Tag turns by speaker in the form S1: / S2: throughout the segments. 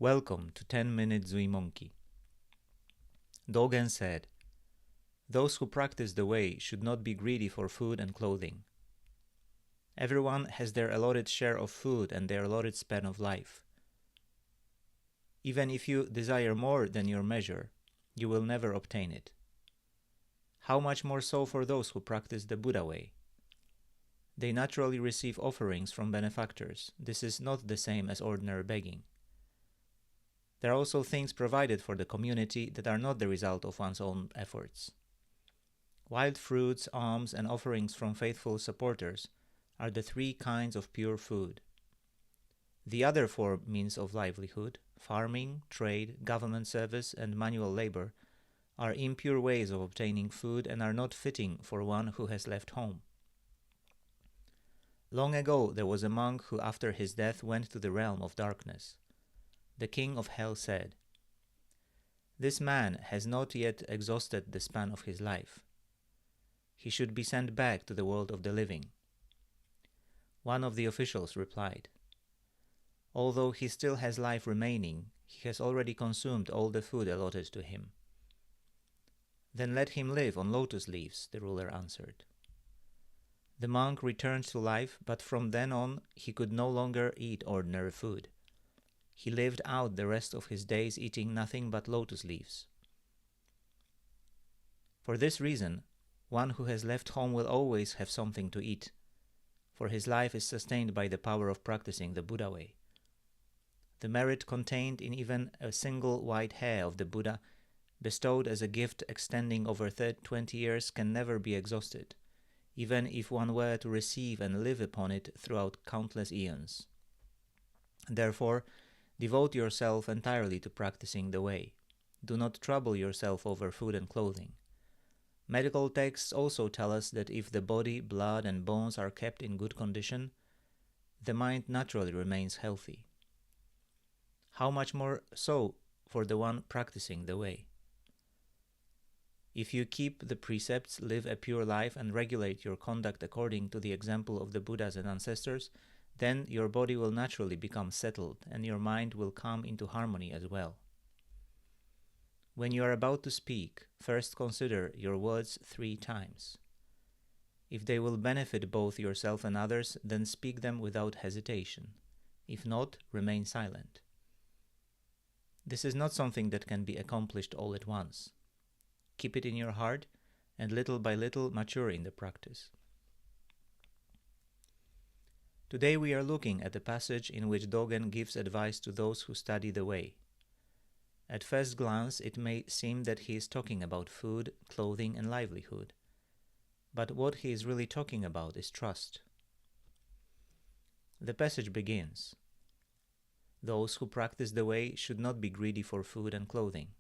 S1: Welcome to 10-Minute Zuimonki. Dōgen said, "Those who practice the way should not be greedy for food and clothing. Everyone has their allotted share of food and their allotted span of life. Even if you desire more than your measure, you will never obtain it. How much more so for those who practice the Buddha way? They naturally receive offerings from benefactors. This is not the same as ordinary begging. There are also things provided for the community that are not the result of one's own efforts. Wild fruits, alms, and offerings from faithful supporters are the three kinds of pure food. The other four means of livelihood, farming, trade, government service, and manual labor, are impure ways of obtaining food and are not fitting for one who has left home. Long ago there was a monk who after his death went to the realm of darkness. The king of hell said, 'This man has not yet exhausted the span of his life. He should be sent back to the world of the living.' One of the officials replied, 'Although he still has life remaining, he has already consumed all the food allotted to him.' 'Then let him live on lotus leaves,' the ruler answered. The monk returned to life, but from then on he could no longer eat ordinary food. He lived out the rest of his days eating nothing but lotus leaves. For this reason, one who has left home will always have something to eat, for his life is sustained by the power of practicing the Buddha way. The merit contained in even a single white hair of the Buddha, bestowed as a gift extending over 20 years, can never be exhausted, even if one were to receive and live upon it throughout countless eons. Therefore, devote yourself entirely to practicing the way. Do not trouble yourself over food and clothing. Medical texts also tell us that if the body, blood, and bones are kept in good condition, the mind naturally remains healthy. How much more so for the one practicing the way? If you keep the precepts, live a pure life, and regulate your conduct according to the example of the Buddhas and ancestors, then your body will naturally become settled and your mind will come into harmony as well. When you are about to speak, first consider your words 3 times. If they will benefit both yourself and others, then speak them without hesitation. If not, remain silent. This is not something that can be accomplished all at once. Keep it in your heart and little by little mature in the practice. Today we are looking at a passage in which Dōgen gives advice to those who study the way. At first glance it may seem that he is talking about food, clothing, and livelihood. But what he is really talking about is trust. The passage begins, "Those who practice the way should not be greedy for food and clothing."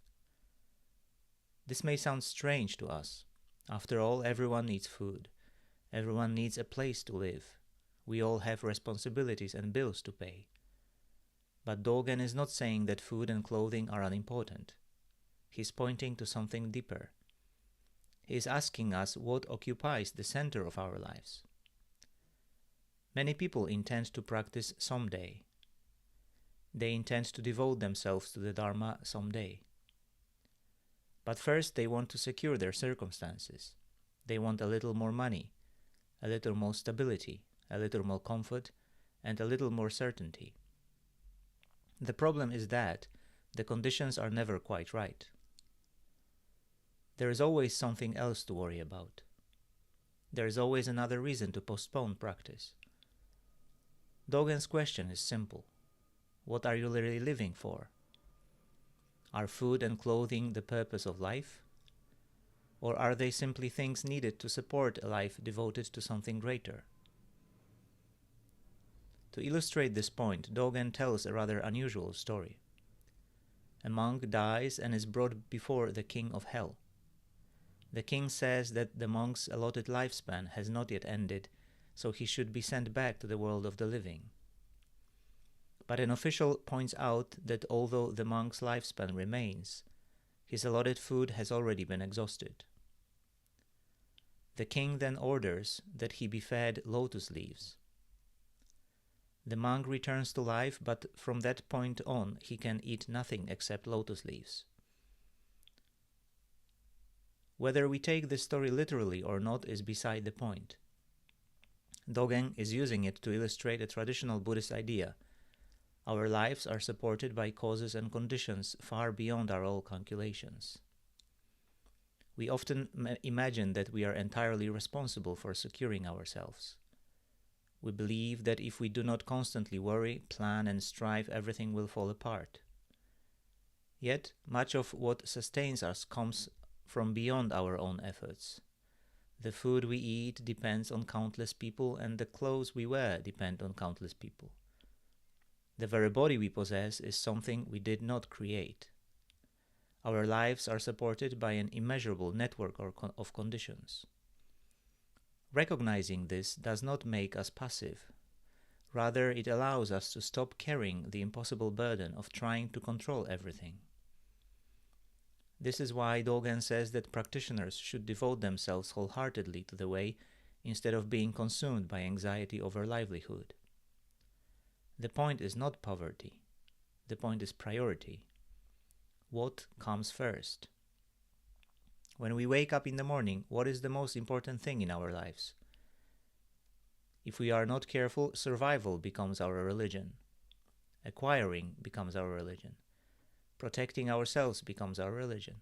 S1: This may sound strange to us. After all, everyone needs food. Everyone needs a place to live. We all have responsibilities and bills to pay. But Dōgen is not saying that food and clothing are unimportant. He is pointing to something deeper. He is asking us what occupies the center of our lives. Many people intend to practice someday. They intend to devote themselves to the Dharma someday. But first they want to secure their circumstances. They want a little more money, a little more stability, a little more comfort, and a little more certainty. The problem is that the conditions are never quite right. There is always something else to worry about. There is always another reason to postpone practice. Dōgen's question is simple. What are you really living for? Are food and clothing the purpose of life? Or are they simply things needed to support a life devoted to something greater? To illustrate this point, Dōgen tells a rather unusual story. A monk dies and is brought before the king of hell. The king says that the monk's allotted lifespan has not yet ended, so he should be sent back to the world of the living. But an official points out that although the monk's lifespan remains, his allotted food has already been exhausted. The king then orders that he be fed lotus leaves. The monk returns to life, but from that point on he can eat nothing except lotus leaves. Whether we take this story literally or not is beside the point. Dōgen is using it to illustrate a traditional Buddhist idea. Our lives are supported by causes and conditions far beyond our own calculations. We often imagine that we are entirely responsible for securing ourselves. We believe that if we do not constantly worry, plan, and strive, everything will fall apart. Yet, much of what sustains us comes from beyond our own efforts. The food we eat depends on countless people, and the clothes we wear depend on countless people. The very body we possess is something we did not create. Our lives are supported by an immeasurable network of conditions. Recognizing this does not make us passive. Rather, it allows us to stop carrying the impossible burden of trying to control everything. This is why Dōgen says that practitioners should devote themselves wholeheartedly to the way instead of being consumed by anxiety over livelihood. The point is not poverty. The point is priority. What comes first? When we wake up in the morning, what is the most important thing in our lives? If we are not careful, survival becomes our religion. Acquiring becomes our religion. Protecting ourselves becomes our religion.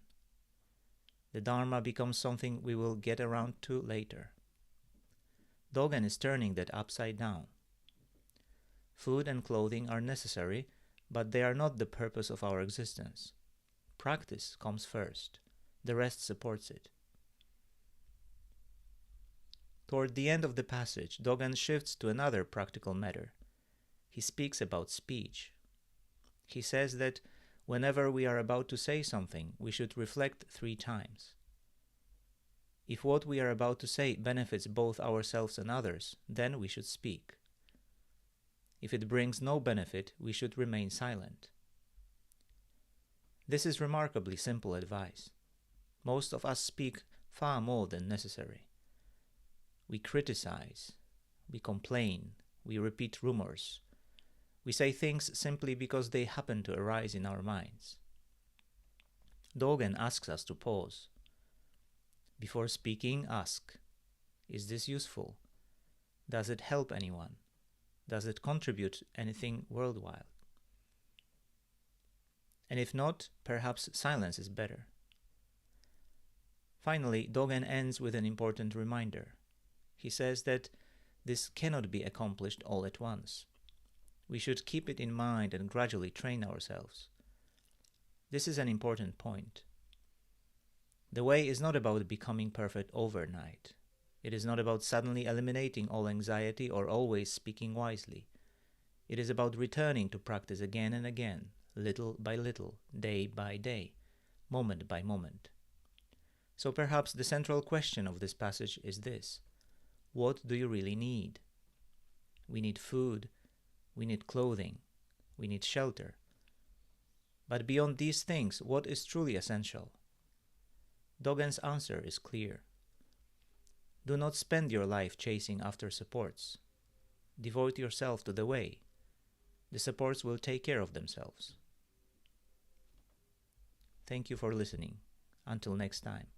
S1: The Dharma becomes something we will get around to later. Dōgen is turning that upside down. Food and clothing are necessary, but they are not the purpose of our existence. Practice comes first. The rest supports it. Toward the end of the passage, Dōgen shifts to another practical matter. He speaks about speech. He says that whenever we are about to say something, we should reflect 3 times. If what we are about to say benefits both ourselves and others, then we should speak. If it brings no benefit, we should remain silent. This is remarkably simple advice. Most of us speak far more than necessary. We criticize, we complain, we repeat rumors. We say things simply because they happen to arise in our minds. Dōgen asks us to pause. Before speaking, ask, is this useful? Does it help anyone? Does it contribute anything worthwhile? And if not, perhaps silence is better. Finally, Dōgen ends with an important reminder. He says that this cannot be accomplished all at once. We should keep it in mind and gradually train ourselves. This is an important point. The way is not about becoming perfect overnight. It is not about suddenly eliminating all anxiety or always speaking wisely. It is about returning to practice again and again, little by little, day by day, moment by moment. So perhaps the central question of this passage is this: what do you really need? We need food, we need clothing, we need shelter. But beyond these things, what is truly essential? Dōgen's answer is clear. Do not spend your life chasing after supports. Devote yourself to the way. The supports will take care of themselves. Thank you for listening. Until next time.